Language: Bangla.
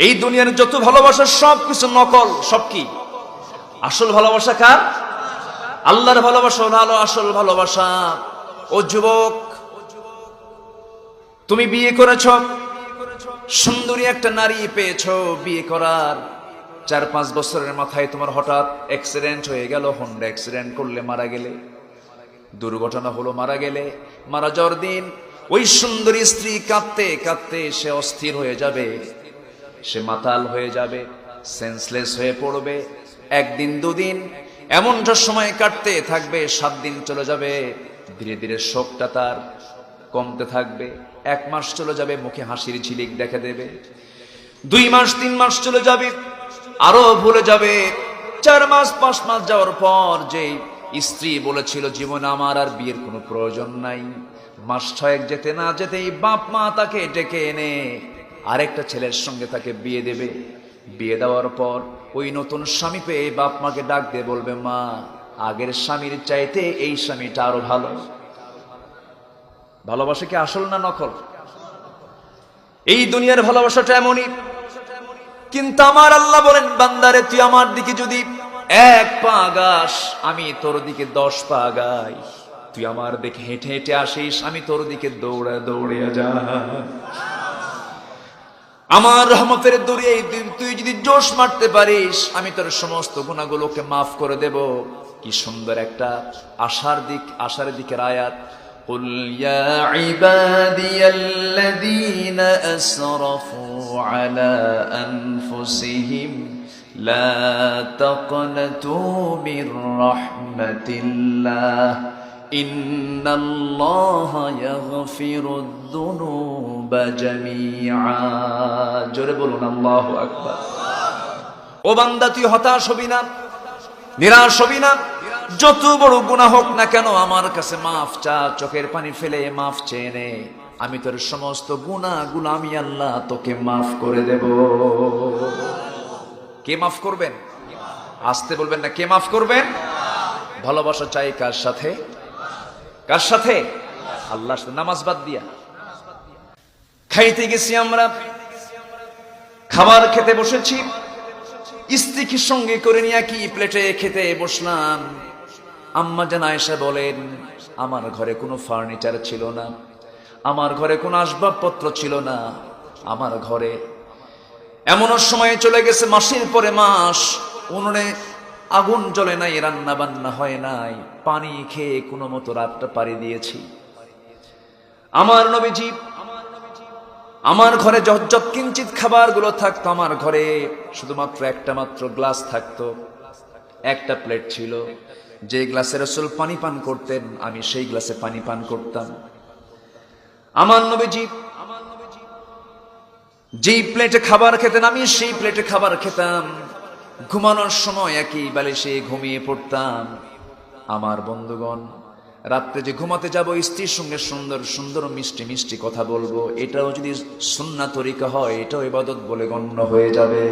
এই দুনিয়ার যত ভালোবাসা সব কিছু নকল। সব কি? আসল ভালোবাসা কার? আল্লাহর ভালোবাসা হলো আসল ভালোবাসা। ও যুবক, তুমি বিয়ে করেছ, সুন্দরী একটা নারী পেয়েছ, বিয়ে করার 4-5 বছরের মাথায় তোমার হঠাৎ অ্যাক্সিডেন্ট হয়ে গেল। হোন্ডা অ্যাক্সিডেন্ট করলে মারা গেলে, দুর্ঘটনা হলো, মারা গেলে, মারা যাওয়ার দিন ওই সুন্দরী স্ত্রী কাঁদতে কাঁদতে সে অস্থির হয়ে যাবে, সে মাতাল হয়ে যাবে, সেন্সলেস হয়ে পড়বে। 1 দিন 2 দিন এমনটা সময় কাটতে থাকবে, 7 দিন চলে যাবে, ধীরে ধীরে শোকটা তার কমতে থাকবে। 1 মাস চলে যাবে, মুখে হাসির ঝিলিক দেখা দেবে। 2 মাস 3 মাস চলে যাবে, আরো ভুলে যাবে। 4 মাস 5 মাস যাওয়ার পর যে স্ত্রী বলেছিল জীবনে আমার আর বিয়ের কোনো প্রয়োজন নাই, মাস 6 যেতে না যেতেই বাপ মা তাকে ডেকে এনে আরেকটা ছেলের সঙ্গে তাকে বিয়ে দেবে। বিয়ে দেওয়ার পর ওই নতুন স্বামী পেয়ে বাপ মাকে ডাক দিয়ে বলবে, মা আগের স্বামীর চাইতে এই স্বামীটা আরো ভালো। ভালোবাসা কি আসল না নকল? এই দুনিয়ার ভালোবাসাটা এমনই। কিন্তু আমার আল্লাহ বলেন, বান্দারে তুই আমার দিকে যদি 1 পা আগাস, আমি তোর দিকে 10 পা আগাই। তুই আমার দিকে হেঁটে হেঁটে আসিস, আমি তোর দিকে দৌড়ে দৌড়ে যাই। আমার রহমতের দৌড়ে তুই যদি জোশ মারতে পারিস, আমি তোর সমস্ত গুনাহগুলোকে মাফ করে দেব। কি সুন্দর একটা আশার দিকের আয়াত। قل يا عبادي الذين أسرفوا على أنفسهم لا تقنطوا من رحمة الله إن الله يغفر الذنوب جميعا জোরে বলুন আল্লাহু আকবার। ও বান্দা, তুই হতাশ হবি না, নিরাশ হবি না। যত বড় গুনাহ হোক না কেন আমার কাছে মাফ চা, চোখের পানি ফেলে মাফ চেয়ে নে। আমি তোর সমস্ত গুনাহগুলো আমি আল্লাহ তোকে মাফ করে দেব। কে মাফ করবেন? আসতে বলবেন না, কে মাফ করবেন? ভালোবাসা চাই কার সাথে? কার সাথে? আল্লাহর সাথে। নামাজ বাদ দিয়া খাইতে গেছি আমরা, খাবার খেতে বসেছি, স্ত্রীকে সঙ্গে করে নিয়ে কি প্লেটে খেতে বসলাম। আম্মা জান আয়েশা বলেন, আমার ঘরে কোনো ফার্নিচার ছিল না, আমার ঘরে কোনো আসবাবপত্র ছিল না, আমার ঘরে এমনও সময় চলে গেছে মাসের পরে মাস, উনুনে আগুন জ্বলে নাই, রান্না বান্না হয় নাই, পানি খেয়ে কোনো মতো রাতটা পাড়ি দিয়েছি। আমার নবীজি, আমার ঘরে যত কিঞ্চিত খাবারগুলো থাকতো, আমার ঘরে শুধুমাত্র একটা মাত্র গ্লাস থাকতো, একটা প্লেট ছিল। যে গ্লাসে রাসূল পানি পান করতেন, আমি সেই গ্লাসে পানি পান করতাম। আমার নবীজি যেই প্লেটে খাবার খেতেন, আমি সেই প্লেটে খাবার খেতাম। ঘুমানোর সময় একই বালিশে ঘুমিয়ে পড়তাম। আমার বন্ধুগণ, রাত্রে যে ঘুমাতে যাব, স্ত্রীর সঙ্গে সুন্দর সুন্দর মিষ্টি মিষ্টি কথা বলবো, এটাও যদি সুন্নাত তরিকা হয়, এটাও ইবাদত বলে গণ্য হয়ে যাবে।